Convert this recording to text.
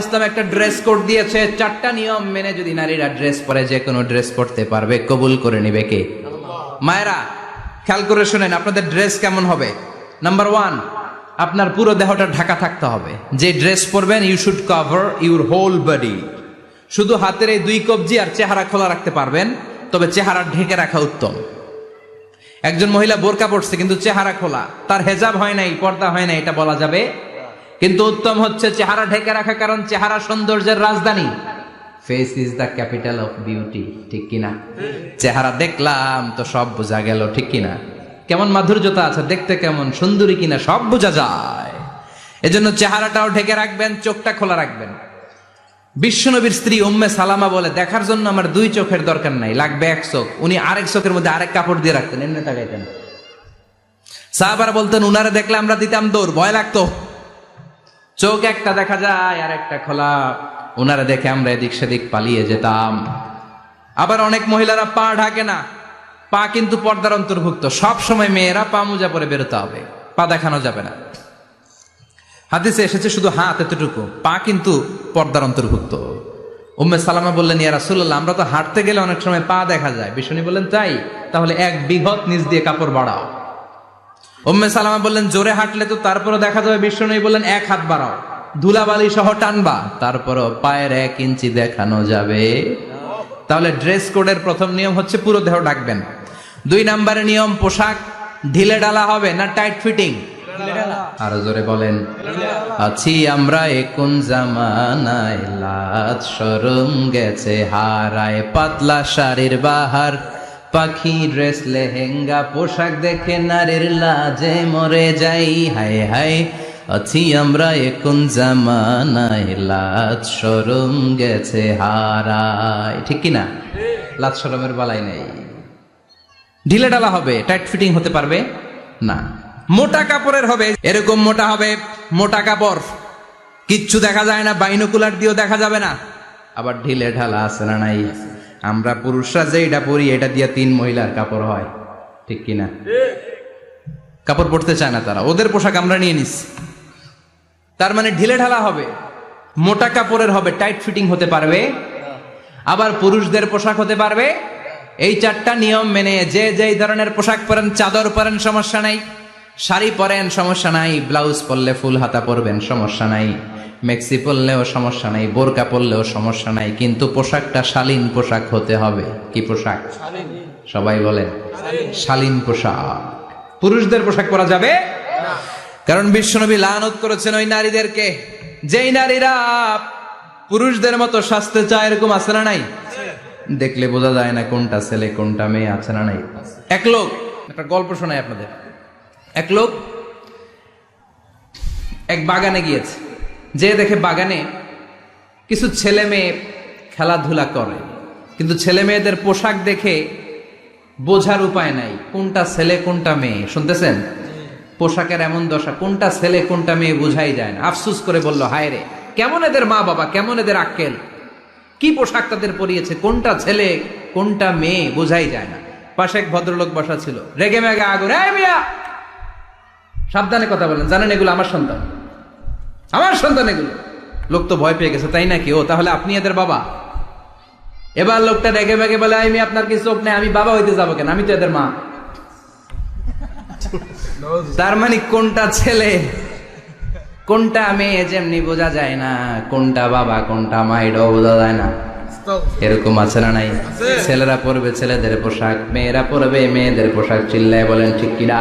ইসলাম একটা dress code দিয়েছে, 4টা নিয়ম মেনে যদি নারীরা ড্রেস পরে যে কোনো ড্রেস পরতে পারবে, কবুল করে নিবে কে? মায়েরা খেয়াল করে শুনেন, আপনাদের ড্রেস কেমন হবে? নাম্বার 1, আপনার পুরো দেহটা ঢাকা থাকতে হবে। যে ড্রেস পরবেন, you should cover your whole body. শুধু হাতের এই 2 কবজি আর চেহারা খোলা রাখতে পারবেন, তবে চেহারা ঢেকে রাখা উত্তম। একজন মহিলা বোরকা পড়ছে কিন্তু চেহারা খোলা, তার হেজাব হয় নাই, পর্দা হয় নাই, এটা বলা যাবে? কিন্তু উত্তম হচ্ছে চেহারা ঢেকে রাখা, কারণ চেহারা সৌন্দর্যের রাজধানী। Face is the capital of beauty, ঠিক কিনা? চেহারা দেখলাম তো সব বোঝা গেল, ঠিক কিনা? কেমন মাধুর্যতা আছে, দেখতে কেমন সুন্দরী কিনা সব বোঝা যায়। এজন্য চেহারাটাও ঢেকে রাখবেন, চোখটা খোলা রাখবেন। বিশ্বনবীর স্ত্রী উম্মে সালামা বলে, দেখার জন্য আমার 2 চোখের দরকার নাই, লাগবে 1 চোখ। উনি আরেক চোখের মধ্যে আরেক কাপড় দিয়ে রাখতেন, এমনি তাকাইতেন। সাহাবারা বলতেন, উনারে দেখলে আমরা দিতাম দৌড়, ভয় লাগতো। চোখ একটা দেখা যায় আর একটা খোলা, উনারে দেখে আমরা এদিক সেদিক পালিয়ে যেতাম। আবার অনেক মহিলারা পা ঢাকে না, পা কিন্তু পর্দার অন্তর্ভুক্ত। সব সময় মেয়েরা পা মোজা পরে বেরোতে হবে, পা দেখানো যাবে না। হাদিসে এসেছে শুধু হাত এতটুকু, পা কিন্তু পর্দার অন্তর্ভুক্ত। উম্মে সালামা বললেন, ইয়া রাসূলুল্লাহ, আমরা তো হাঁটতে গেলে অনেক সময় পা দেখা যায়। বিষ্ণু বললেন, তাই? তাহলে 1 বিঘত নিচ দিয়ে কাপড় বাড়াও। উম্মে সালামা বললেন, জোরে হাঁটলে তো তারপরও দেখা যাবে। বিষ্ণু বললেন, 1 হাত বাড়াও, ধুলাবালি সহ টানবা, তারপরও পায়ের 1 ইঞ্চি দেখানো যাবে। তাহলে ড্রেস কোডের প্রথম নিয়ম হচ্ছে পুরো দেহ ঢাকবেন। 2 নম্বরের নিয়ম, পোশাক ঢিলে ঢালা হবে না টাইট ফিটিং? আরো জোরে বলেন। আছি আমরা কোন জামানায়, লাজ শরম গেছে হারায়, পাতলা শাড়ির বাহার, পাখি ড্রেস লেহেঙ্গা, পোশাক দেখে নারীর লাজে মরে যাই। হায় হায়, আছি আমরা কোন জামানায়, লাজ শরম গেছে হারায়, ঠিক কিনা? লাজ শরমের বালাই নেই। ঢিলে ঢালা হবে, টাইট ফিটিং হতে পারবে না। মোটা কাপড়ের হবে, এরকম মোটা হবে, মোটা কাপড়, কিচ্ছু দেখা যায় না, বাইনোকুলার দিয়েও দেখা যাবে না। আবার ঢিলে ঢালা আছে না নাই? আমরা পুরুষরা যে এটা পরি, এটা দিয়ে 3 মহিলার কাপড় হয়, ঠিক কিনা? কাপড় পরতে চায় না তারা, ওদের পোশাক আমরা নিয়ে নিছি। তার মানে ঢিলে ঢালা হবে, মোটা কাপড়ের হবে, টাইট ফিটিং হতে পারবে। আবার পুরুষদের পোশাক হতে পারবে। এই 4টা নিয়ম মেনে যে যেই ধরনের পোশাক পরেন, চাদর পরেন সমস্যা নাই, শাড়ি পরেন সমস্যা নাই, ব্লাউজ পরলে ফুল হাতা পরবেন সমস্যা নাই, মেক্সি পরলেও সমস্যা নাই, বোরকা পরলেও সমস্যা নাই, কিন্তু পোশাকটা শালীন পোশাক হতে হবে। কি পোশাক? সবাই বলেন, শালীন পোশাক। পুরুষদের পোশাক পরা যাবে না, কারণ বিশ্বনবী লানত করেছেন ওই নারীদেরকে, যেই নারীরা পুরুষদের মতো সাজতে চায়। এরকম আছে না নাই? দেখলে বোঝা যায় না কোনটা ছেলে কোনটা মেয়ে, আছে না নাই? এক লোক, একটা গল্প শোনাই আপনাদের। এক লোক এক বাগানে গিয়েছে, যে দেখে বাগানে কিছু ছেলে মেয়ে খেলাধুলা করে, কিন্তু ছেলে মেয়েদের পোশাক দেখে বোঝার উপায় নাই কোনটা ছেলে কোনটা মেয়ে। শুনতেছেন? পোশাকের এমন দশা, কোনটা ছেলে কোনটা মেয়ে বোঝাই যায় না। আফসুস করে বলল, হায় রে, কেমন এদের মা বাবা, কেমন এদের আক্কেল, কি পোশাক তাদের পরিয়েছে, কোনটা ছেলে কোনটা মেয়ে বোঝাই যায় না। পাশে এক ভদ্রলোক বসা ছিল, রেগে মেগে আগুন, এই মিয়া সাবধানে কথা বলেন, জানেন এগুলো আমার সন্তান, আমার সন্তান এগুলো। লোক তো ভয় পেয়ে গেছে, তাই নাকি? ও তাহলে আপনি এদের বাবা? এবার লোকটা রেগে মেগে বলে, আমি আপনার কি চোখ নেই, আমি বাবা হইতে যাবো কেন, আমি তো এদের মা। তার মানে কোনটা ছেলে কোনটা মেয়ে যেমনি বোঝা যায় না, কোনটা বাবা কোনটা মা এটাও বোঝা যায় না। এরকম আছে না নাই? ছেলেরা পরবে ছেলেদের পোশাক, মেয়েরা পরবে মেয়েদের পোশাক। চিল্লায় বলেন ঠিক কিনা?